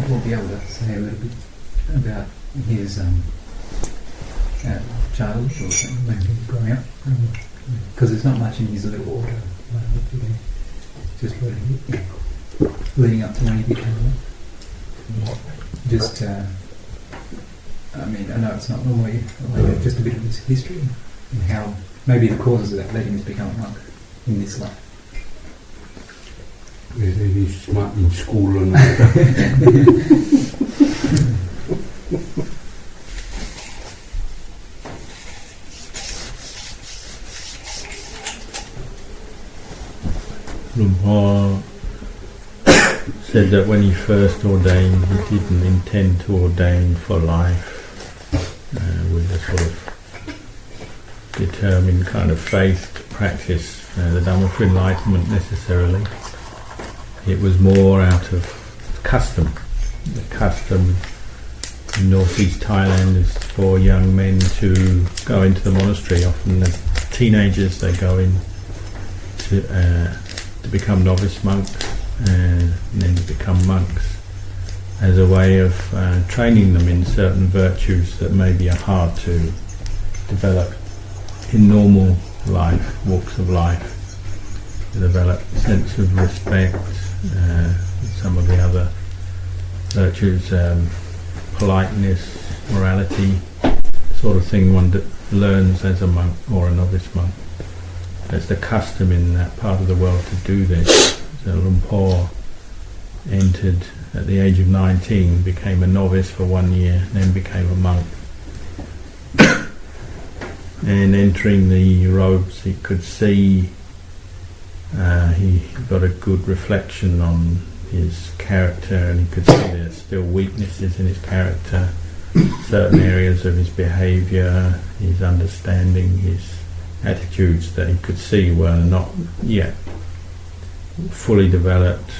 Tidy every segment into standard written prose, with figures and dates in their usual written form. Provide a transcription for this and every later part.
We'll be able to say a little bit about his childhood or something, maybe growing up, because there's not much in his little auto, just leading up to when he became a monk. Just, I mean, I know it's not normally like just a bit of his history and how maybe the causes of that led him to become a monk in this life. Whether he's smart in school or not. Luang said that when he first ordained, he didn't intend to ordain for life with a sort of determined kind of faith to practice the Dhamma for enlightenment necessarily. It was more out of custom. The custom in northeast Thailand is for young men to go into the monastery. Often as teenagers they go in to become novice monks and then to become monks as a way of training them in certain virtues that maybe are hard to develop in normal life, walks of life. To develop a sense of respect, some of the other virtues, politeness, morality, sort of thing one learns as a monk or a novice monk. It's the custom in that part of the world to do this. So Lumpur entered at the age of 19, became a novice for 1 year, then became a monk. And entering the robes, he could see, he got a good reflection on his character, and he could see there's still weaknesses in his character, certain areas of his behaviour, his understanding, his attitudes that he could see were not yet fully developed.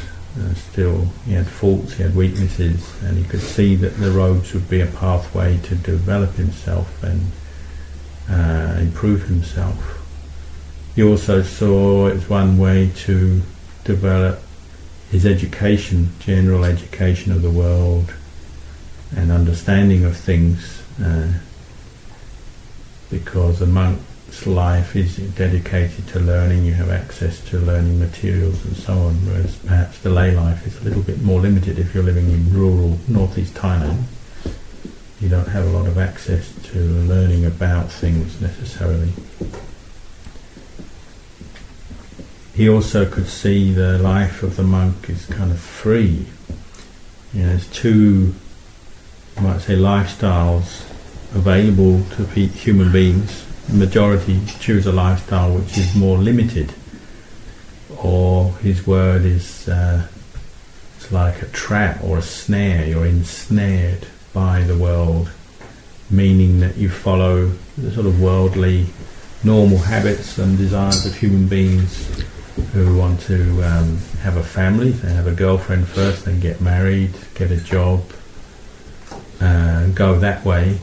Still he had faults, he had weaknesses, and he could see that the robes would be a pathway to develop himself and improve himself. He also saw it as one way to develop his education, general education of the world and understanding of things, because a monk's life is dedicated to learning. You have access to learning materials and so on, whereas perhaps the lay life is a little bit more limited. If you're living in rural northeast Thailand, you don't have a lot of access to learning about things necessarily. He also could see the life of the monk is kind of free. There's two, you might say, lifestyles available to human beings. The majority choose a lifestyle which is more limited, or his word is it's like a trap or a snare. You're ensnared by the world, meaning that you follow the sort of worldly normal habits and desires of human beings who want to have a family. They have a girlfriend first, then get married, get a job, go that way.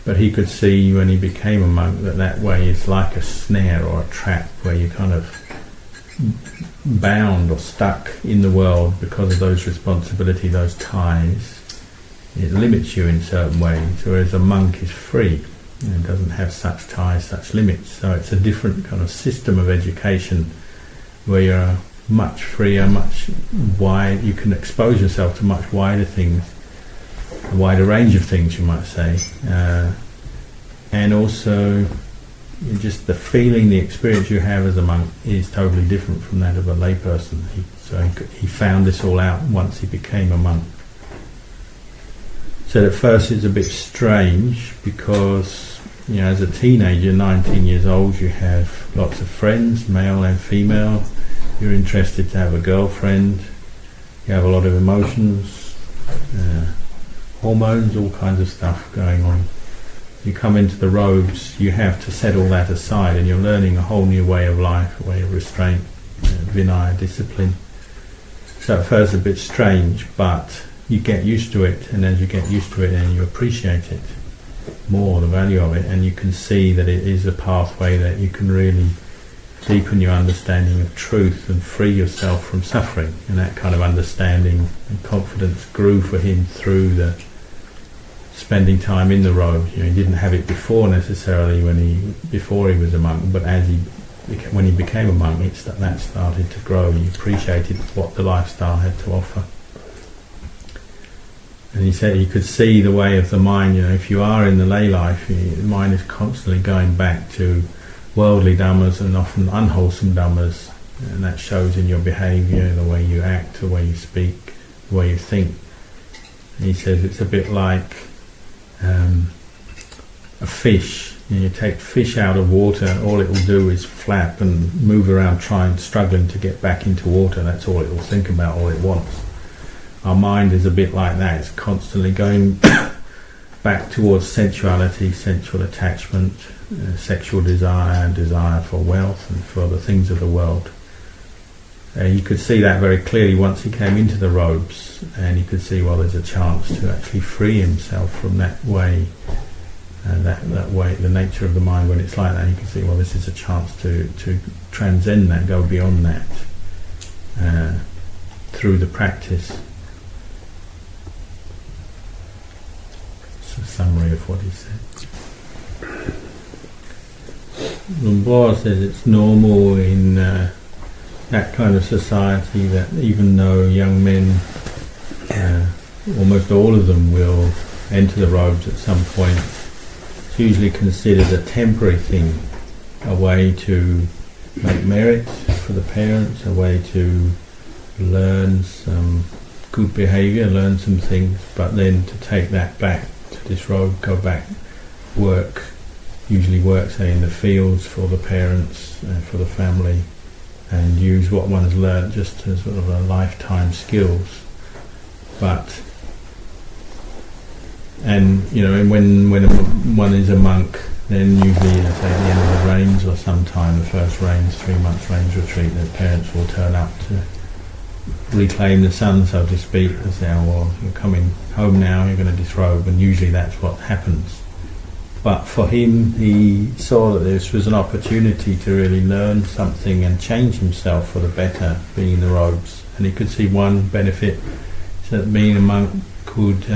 But he could see when he became a monk that that way is like a snare or a trap where you're kind of bound or stuck in the world because of those responsibility, those ties. It limits you in certain ways, whereas a monk is free and doesn't have such ties, such limits. So it's a different kind of system of education where you're much freer, much wide. You can expose yourself to much wider things, a wider range of things, you might say, and also just the feeling, the experience you have as a monk is totally different from that of a layperson. He found this all out once he became a monk. So at first it's a bit strange because, as a teenager, 19 years old, you have lots of friends, male and female. You're interested to have a girlfriend. You have a lot of emotions, hormones, all kinds of stuff going on. You come into the robes, you have to set all that aside, and you're learning a whole new way of life, a way of restraint, vinaya, discipline. So at first it's a bit strange, but you get used to it, and as you get used to it, and you appreciate it more, the value of it, and you can see that it is a pathway that you can really deepen your understanding of truth and free yourself from suffering. And that kind of understanding and confidence grew for him through the spending time in the road. He didn't have it before necessarily before he was a monk, but when he became a monk, that started to grow. He appreciated what the lifestyle had to offer. And he said he could see the way of the mind. If you are in the lay life, the mind is constantly going back to worldly dhammas and often unwholesome dhammas, and that shows in your behaviour, the way you act, the way you speak, the way you think. And he says it's a bit like a fish. You take fish out of water, all it will do is flap and move around struggling to get back into water. That's all it will think about, all it wants. Our mind is a bit like that. It's constantly going back towards sensuality, sensual attachment, sexual desire for wealth and for the things of the world. You could see that very clearly once he came into the robes, and he could see, there's a chance to actually free himself from that way, that way, the nature of the mind. When it's like that, you can see, this is a chance to transcend that, go beyond that, through the practice. It's a summary of what he said. Luang says it's normal in that kind of society that even though young men, almost all of them will enter the robes at some point, it's usually considered a temporary thing, a way to make merit for the parents, a way to learn some good behaviour, learn some things, but then to take that back to this robe, go back, usually work, say, in the fields for the parents, for the family, and use what one's learnt just as sort of a lifetime skills. And when one is a monk, then usually, say, at the end of the rains or sometime, the first rains, 3 months rains retreat, the parents will turn up to reclaim the sun, so to speak, and say, you're coming home now, you're going to disrobe, and usually that's what happens. But for him, he saw that this was an opportunity to really learn something and change himself for the better, being in the robes. And he could see one benefit, that being a monk could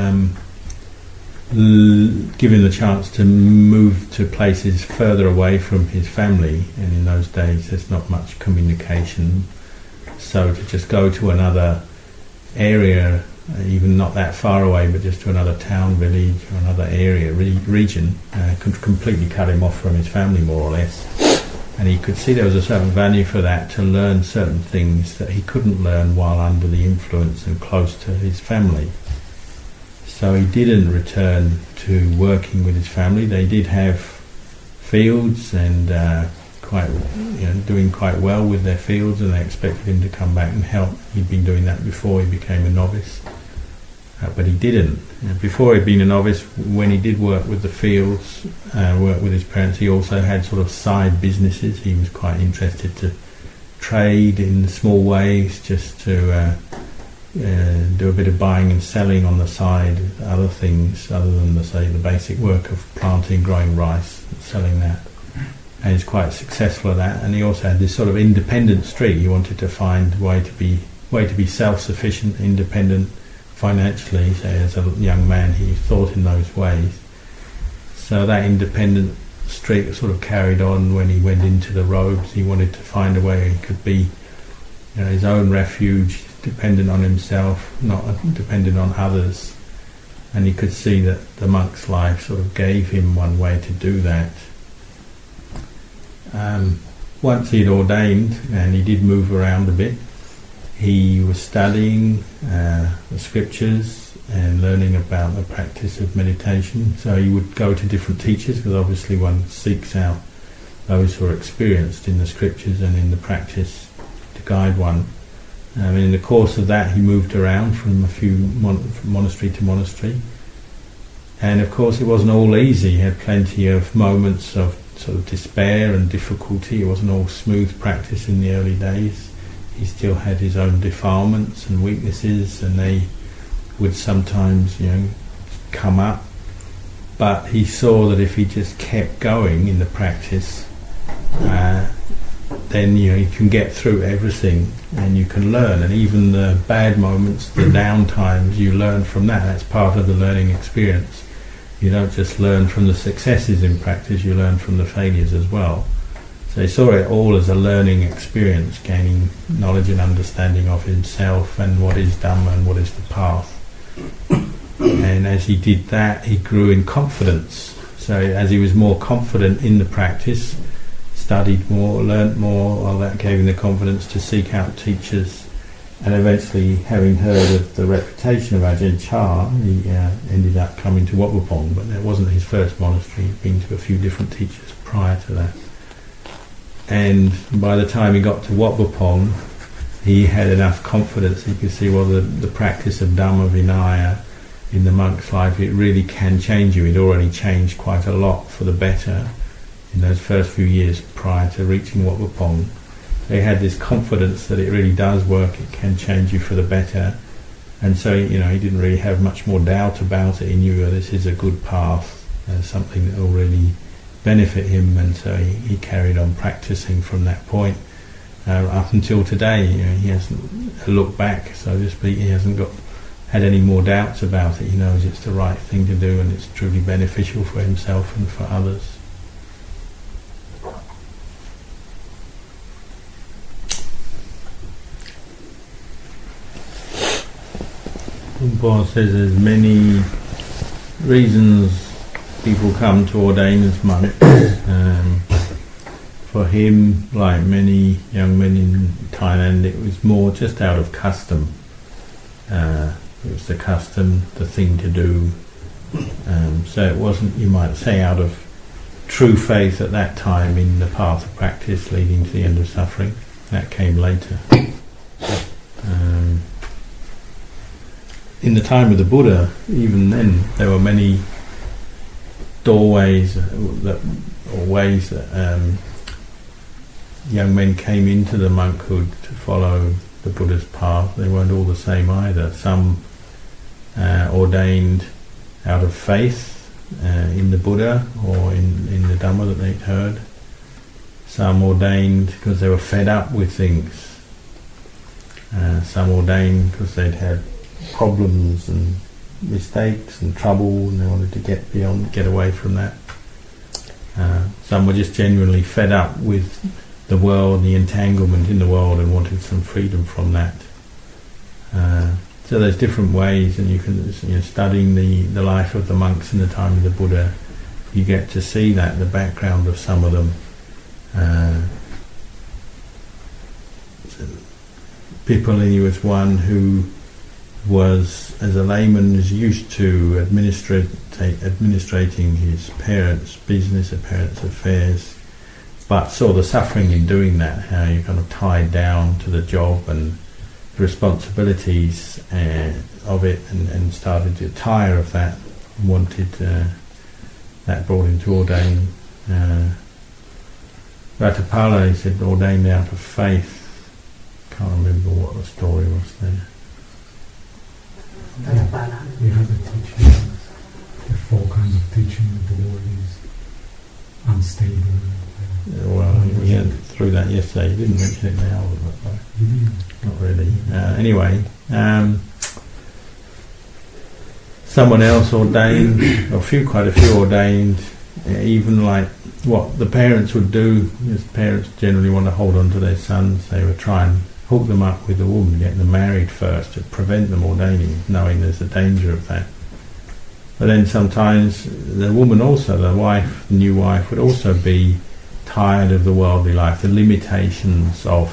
give him the chance to move to places further away from his family, and in those days there's not much communication, so to just go to another area, even not that far away, but just to another town, village, or another area, region, could completely cut him off from his family, more or less. And he could see there was a certain value for that, to learn certain things that he couldn't learn while under the influence and close to his family. So he didn't return to working with his family. They did have fields and doing quite well with their fields, and they expected him to come back and help. He'd been doing that before he became a novice, but he didn't. Before he'd been a novice, when he did work with the fields, work with his parents, he also had sort of side businesses. He was quite interested to trade in small ways, just to do a bit of buying and selling on the side, other things other than the basic work of planting, growing rice, and selling that. And he's quite successful at that. And he also had this sort of independent streak. He wanted to find a way to be self-sufficient, independent financially. So as a young man, he thought in those ways. So that independent streak sort of carried on when he went into the robes. He wanted to find a way he could be, his own refuge, dependent on himself, not dependent on others. And he could see that the monk's life sort of gave him one way to do that. Once he'd ordained, and he did move around a bit, he was studying the scriptures and learning about the practice of meditation. So he would go to different teachers, because obviously one seeks out those who are experienced in the scriptures and in the practice to guide one. In the course of that, he moved around from a few monastery to monastery, and of course it wasn't all easy. He had plenty of moments of sort of despair and difficulty. It wasn't all smooth practice in the early days. He still had his own defilements and weaknesses, and they would sometimes, come up. But he saw that if he just kept going in the practice, then you can get through everything and you can learn, and even the bad moments, the down times, you learn from that. That's part of the learning experience. You don't just learn from the successes in practice, you learn from the failures as well. So he saw it all as a learning experience, gaining knowledge and understanding of himself and what is Dhamma and what is the path. And as he did that, he grew in confidence. So as he was more confident in the practice, studied more, learnt more, well, that gave him the confidence to seek out teachers. And eventually, having heard of the reputation of Ajahn Chah, he ended up coming to Wat Pah Pong, but that wasn't his first monastery. He'd been to a few different teachers prior to that. And by the time he got to Wat Pah Pong, he had enough confidence. He could see, well, the practice of Dhamma Vinaya in the monk's life, it really can change you. He'd already changed quite a lot for the better in those first few years prior to reaching Wat Pah Pong. They had this confidence that it really does work, it can change you for the better. And so, he didn't really have much more doubt about it. He knew this is a good path, something that will really benefit him, and so he carried on practicing from that point up until today. He hasn't looked back, so to speak. He hasn't had any more doubts about it. He knows it's the right thing to do and it's truly beneficial for himself and for others. Paul says there's many reasons people come to ordain as monks. For him, like many young men in Thailand, it was more just out of custom. It was the custom, the thing to do. So it wasn't, you might say, out of true faith at that time in the path of practice leading to the end of suffering. That came later. In the time of the Buddha, even then, there were many doorways ways that young men came into the monkhood to follow the Buddha's path. They weren't all the same either. Some ordained out of faith in the Buddha or in the Dhamma that they'd heard. Some ordained because they were fed up with things. Some ordained because they'd had problems and mistakes and trouble, and they wanted to get away from that. Some were just genuinely fed up with the world, the entanglement in the world, and wanted some freedom from that. So there's different ways, and you can, studying the life of the monks in the time of the Buddha, you get to see that, the background of some of them. Pipalini was one who was, as a layman, is used to administrating his parents' business, his parents' affairs, but saw the suffering in doing that, how you're kind of tied down to the job and the responsibilities of it, and started to tire of that, wanted that brought him to ordain. Ratapala, he said, ordained out of faith. Can't remember what the story was there. You have the teaching, the four kinds of teaching. The Buddha is unstable. Well, we went through that yesterday. You didn't mention it now, but not really. Anyway, someone else ordained, quite a few ordained, even like what the parents would do. Because parents generally want to hold on to their sons. They would try and hook them up with a woman, get them married first to prevent them ordaining, knowing there's a danger of that. But then sometimes the woman also, the new wife, would also be tired of the worldly life, the limitations of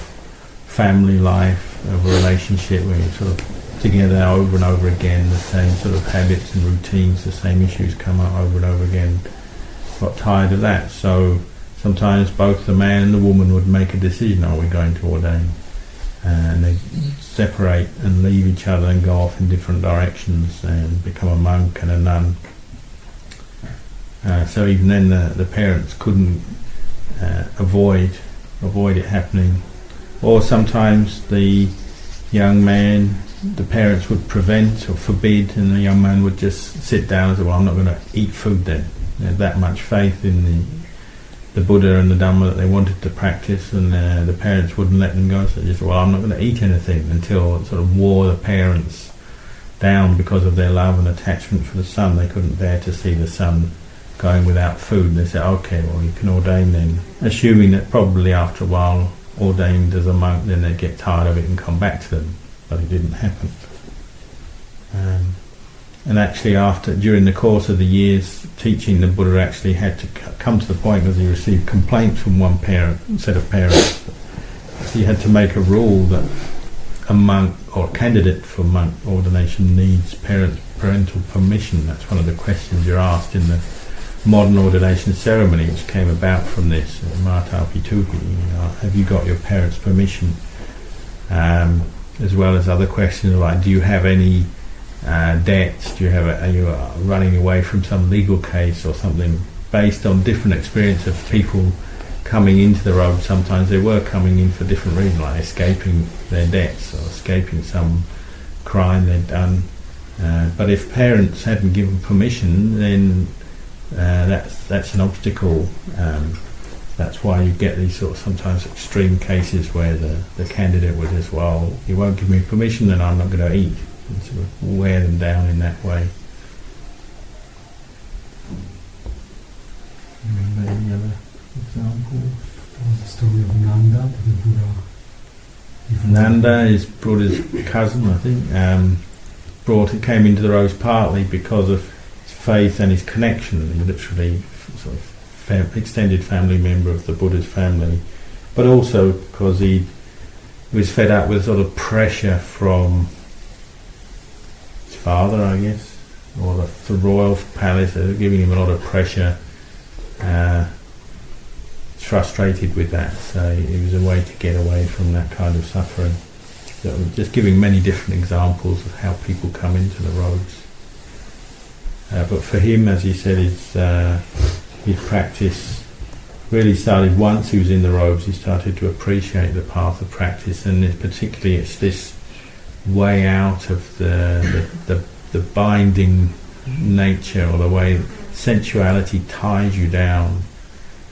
family life, of a relationship where you're sort of together over and over again, the same sort of habits and routines, the same issues come up over and over again. Got tired of that, so sometimes both the man and the woman would make a decision, are we going to ordain? And they separate and leave each other and go off in different directions and become a monk and a nun. So even then the parents couldn't avoid it happening. Or sometimes the young man, the parents would prevent or forbid, and the young man would just sit down and say, well, I'm not going to eat food then. They had that much faith in the Buddha and the Dhamma that they wanted to practice, and the parents wouldn't let them go. So they just, well, I'm not going to eat anything, until it sort of wore the parents down because of their love and attachment for the son. They couldn't bear to see the son going without food. They said, okay, well, you can ordain then, assuming that probably after a while, ordained as a monk, then they'd get tired of it and come back to them. But it didn't happen. And actually, during the course of the years teaching, the Buddha actually had to come to the point, because he received complaints from one set of parents. He had to make a rule that a monk or candidate for monk ordination needs parental permission. That's one of the questions you're asked in the modern ordination ceremony, which came about from this. Matapi Tupi, have you got your parents' permission? As well as other questions like, do you have any debts? Are you running away from some legal case or something? Based on different experience of people coming into the robe, sometimes they were coming in for different reasons, like escaping their debts or escaping some crime they'd done. But if parents hadn't given permission, then that's an obstacle. That's why you get these sort of sometimes extreme cases where the candidate would just, well, you won't give me permission, then I'm not going to eat. And sort of wear them down in that way. Remember any other examples? The story of Nanda, the Buddha. Nanda is Buddha's cousin, I think. Came into the robes partly because of his faith and his connection. He literally sort of extended family member of the Buddha's family, but also because he was fed up with sort of pressure from his father, I guess, or the royal palace. They were giving him a lot of pressure. Frustrated with that, so it was a way to get away from that kind of suffering. So just giving many different examples of how people come into the robes. But for him, as he said, his practice really started once he was in the robes. He started to appreciate the path of practice, and particularly it's this way out of the binding nature, or the way sensuality ties you down,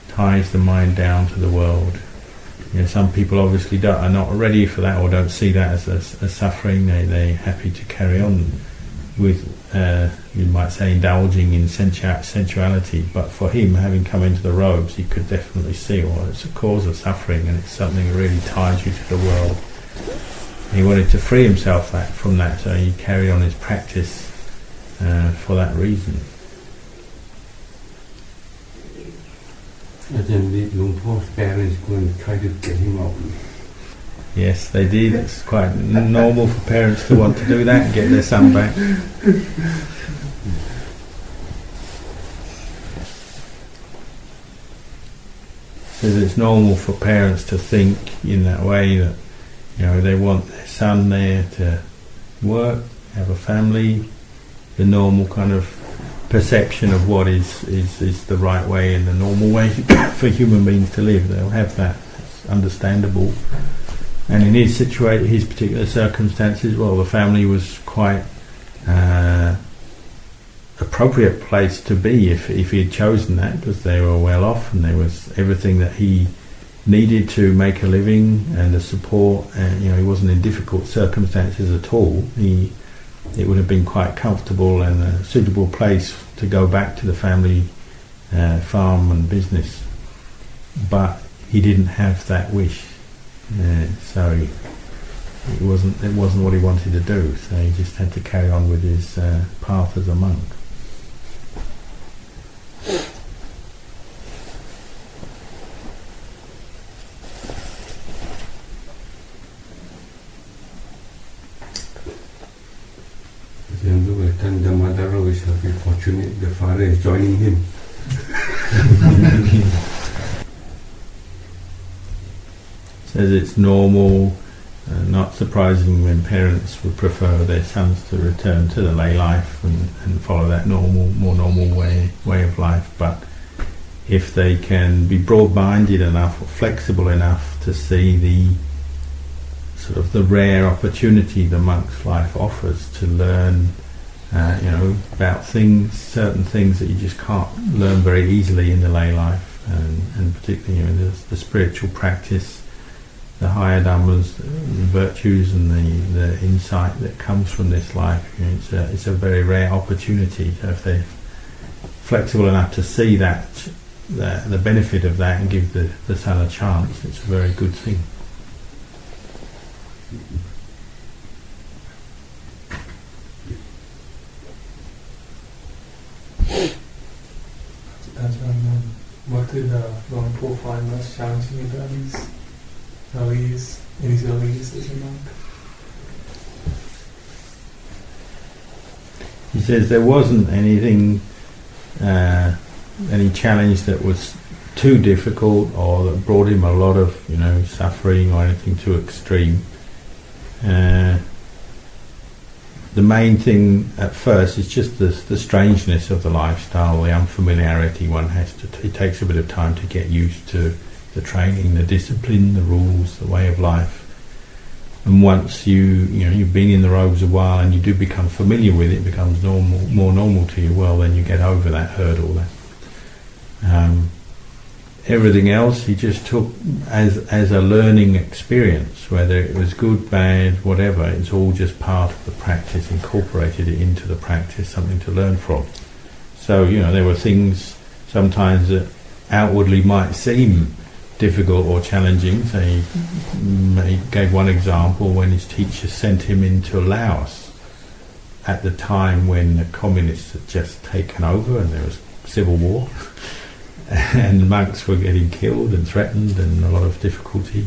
ties the mind down to the world. Some people obviously are not ready for that, or don't see that as suffering. They're happy to carry on with, you might say, indulging in sensuality. But for him, having come into the robes, he could definitely see, well, it's a cause of suffering, and it's something that really ties you to the world. And he wanted to free himself from that, so he carried on his practice for that reason. And then the Luang Po's parents go and try to get him out. Yes, they did. It's quite normal for parents to want to do that and get their son back. So it's normal for parents to think in that way, that they want their son there to work, have a family, the normal kind of perception of what is the right way and the normal way for human beings to live. They'll have that. It's understandable. And in his particular circumstances, well, the family was quite appropriate place to be if he had chosen that, because they were well off and there was everything that he needed to make a living and the support, and he wasn't in difficult circumstances at all. It would have been quite comfortable and a suitable place to go back to the family farm and business. But he didn't have that wish, so it wasn't what he wanted to do. So he just had to carry on with his path as a monk. Then look at the mother is happy, fortunate the father is joining him. Says it's normal, not surprising when parents would prefer their sons to return to the lay life and follow that more normal way of life. But if they can be broad-minded enough or flexible enough to see the sort of the rare opportunity the monk's life offers to learn, about certain things that you just can't learn very easily in the lay life. and particularly the spiritual practice, the higher dhammas, the virtues and the insight that comes from this life. It's a very rare opportunity. So if they're flexible enough to see that, the benefit of that, and give the son a chance, it's a very good thing. What did Luang find most challenging about his in his early years as a monk? He says there wasn't anything, any challenge that was too difficult or that brought him a lot of suffering or anything too extreme. The main thing at first is just the strangeness of the lifestyle, the unfamiliarity one has to. It takes a bit of time to get used to the training, the discipline, the rules, the way of life. And once you've been in the robes a while and you do become familiar with it, it becomes more normal to you. Well, then you get over that hurdle. Everything else he just took as a learning experience, whether it was good, bad, whatever. It's all just part of the practice, incorporated it into the practice, something to learn from. So there were things sometimes that outwardly might seem difficult or challenging. So he gave one example when his teacher sent him into Laos at the time when the communists had just taken over and there was civil war. And monks were getting killed and threatened and a lot of difficulty.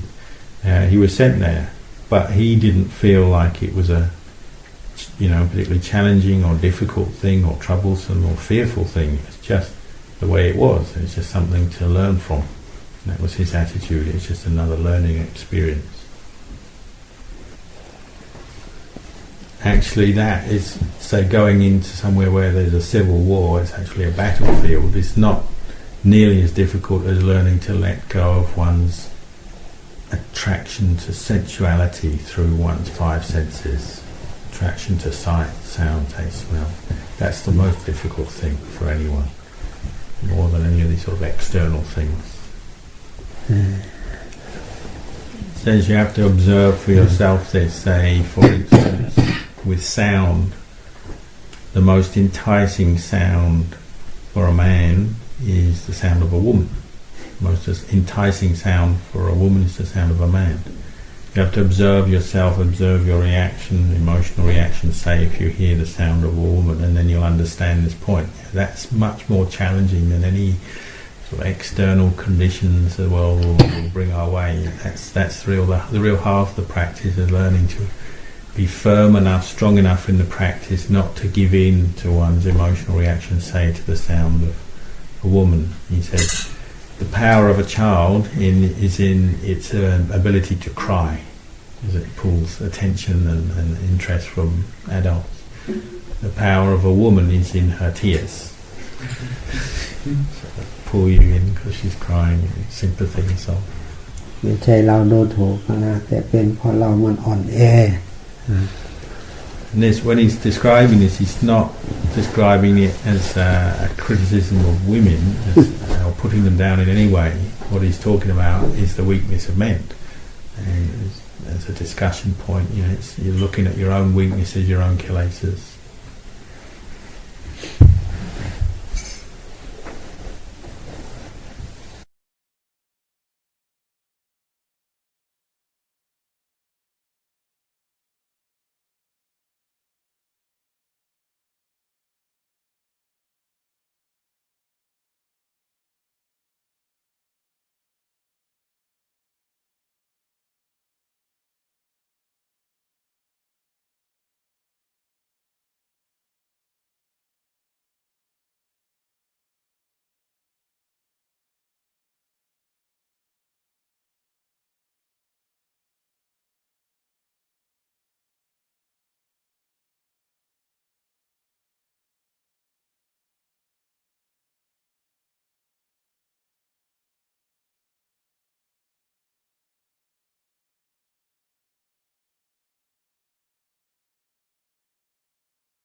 He was sent there, but he didn't feel like it was a particularly challenging or difficult thing or troublesome or fearful thing. It's just the way it was. It's just something to learn from. And that was his attitude. It's just another learning experience. Actually, that is, say, going into somewhere where there's a civil war, it's actually a battlefield. It's not nearly as difficult as learning to let go of one's attraction to sensuality through one's five senses, attraction to sight, sound, taste, smell. That's the most difficult thing for anyone, more than any of these sort of external things. It says you have to observe for yourself, they say, for instance, with sound, the most enticing sound for a man is the sound of a woman. The most enticing sound for a woman is the sound of a man. You have to observe yourself, observe your reaction, emotional reaction, say if you hear the sound of a woman, and then you'll understand this point. That's much more challenging than any sort of external conditions the world will bring our way. That's the real half of the practice, is learning to be firm enough, strong enough in the practice not to give in to one's emotional reaction, say to the sound of a woman. He says the power of a child is in its ability to cry, as it pulls attention and interest from adults. The power of a woman is in her tears. Pull you in because she's crying, sympathy and so on. ไม่ใช่เราดูถูกนะแต่เป็นเพราะเรามันอ่อนแอ And this, when he's describing this, he's not describing it as a criticism of women or putting them down in any way. What he's talking about is the weakness of men. And as a discussion point, you're looking at your own weaknesses, your own kilesas.